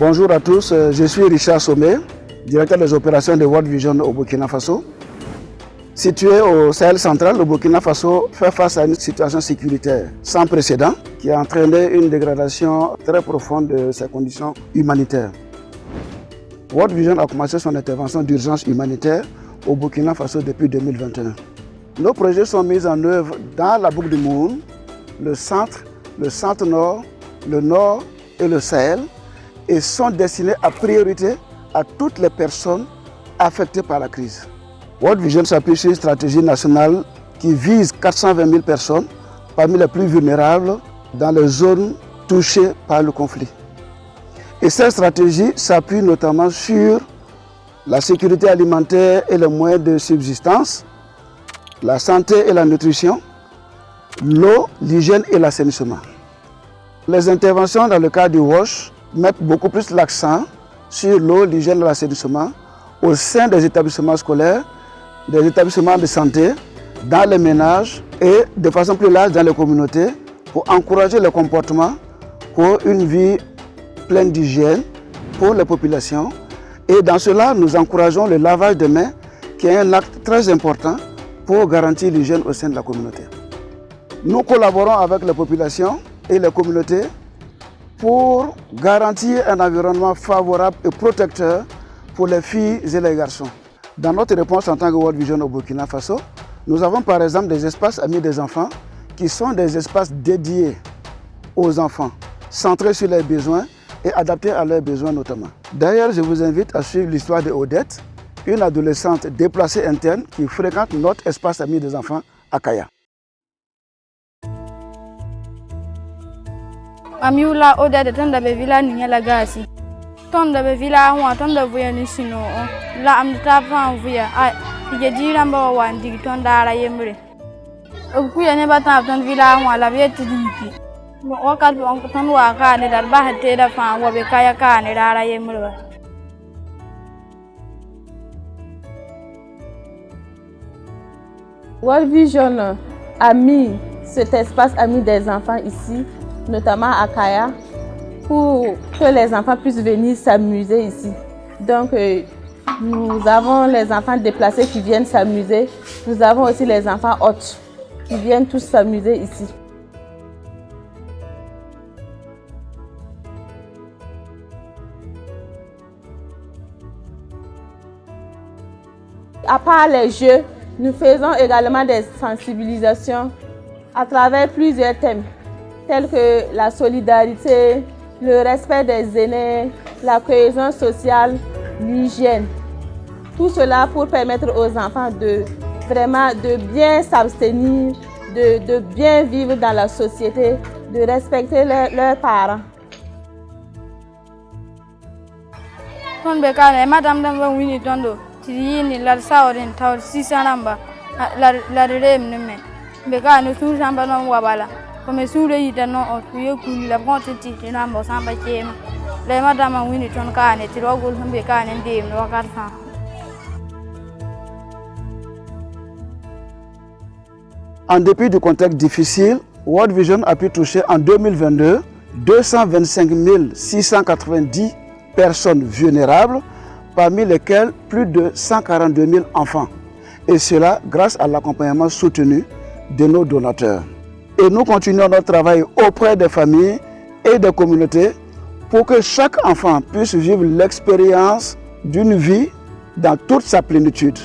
Bonjour à tous, je suis Richard Sommet, directeur des opérations de World Vision au Burkina Faso. Situé au Sahel central, le Burkina Faso fait face à une situation sécuritaire sans précédent qui a entraîné une dégradation très profonde de ses conditions humanitaires. World Vision a commencé son intervention d'urgence humanitaire au Burkina Faso depuis 2021. Nos projets sont mis en œuvre dans la boucle du Moun, le centre-nord, le nord et le Sahel et sont destinés à priorité à toutes les personnes affectées par la crise. World Vision s'appuie sur une stratégie nationale qui vise 420 000 personnes parmi les plus vulnérables dans les zones touchées par le conflit. Et cette stratégie s'appuie notamment sur la sécurité alimentaire et les moyens de subsistance, la santé et la nutrition, l'eau, l'hygiène et l'assainissement. Les interventions dans le cadre du WASH mettent beaucoup plus l'accent sur l'eau, l'hygiène et l'assainissement au sein des établissements scolaires, des établissements de santé, dans les ménages et de façon plus large dans les communautés pour encourager le comportement pour une vie pleine d'hygiène pour les populations. Et dans cela, nous encourageons le lavage des mains qui est un acte très important pour garantir l'hygiène au sein de la communauté. Nous collaborons avec les populations et les communautés pour garantir un environnement favorable et protecteur pour les filles et les garçons. Dans notre réponse en tant que World Vision au Burkina Faso, nous avons par exemple des espaces amis des enfants qui sont des espaces dédiés aux enfants, centrés sur leurs besoins et adaptés à leurs besoins notamment. D'ailleurs, je vous invite à suivre l'histoire de Odette, une adolescente déplacée interne qui fréquente notre espace ami des enfants à Kaya. Amiula Odette tanda be villa ni la gasi. Tanda be villa wa tanda vuya ni sino. La am ta fa vuya. Ai ije jira mba wa ndi tonda ara yemre. Okuya ne bata tanda villa wa la be tidiki. Wakat on tan wa ka ne dar ba hate da fa wa be kaya ka ne ara yemre. World Vision a mis cet espace ami des enfants ici, notamment à Kaya, pour que les enfants puissent venir s'amuser ici. Donc, nous avons les enfants déplacés qui viennent s'amuser. Nous avons aussi les enfants hôtes qui viennent tous s'amuser ici. À part les jeux, nous faisons également des sensibilisations à travers plusieurs thèmes, tels que la solidarité, le respect des aînés, la cohésion sociale, l'hygiène. Tout cela pour permettre aux enfants de bien s'abstenir, de bien vivre dans la société, de respecter leurs parents. Beka no su samba no wabala comme su le yita no o tuye kuli la bon titi na mbo samba chema le madama wini ton ka ne ti rogul humbe ka ne ndim no wakarfa. En dépit du contexte difficile, World Vision a pu toucher en 2022 225 690 personnes vulnérables, parmi lesquelles plus de 142 000 enfants. Et cela grâce à l'accompagnement soutenu de nos donateurs. Et nous continuons notre travail auprès des familles et des communautés pour que chaque enfant puisse vivre l'expérience d'une vie dans toute sa plénitude.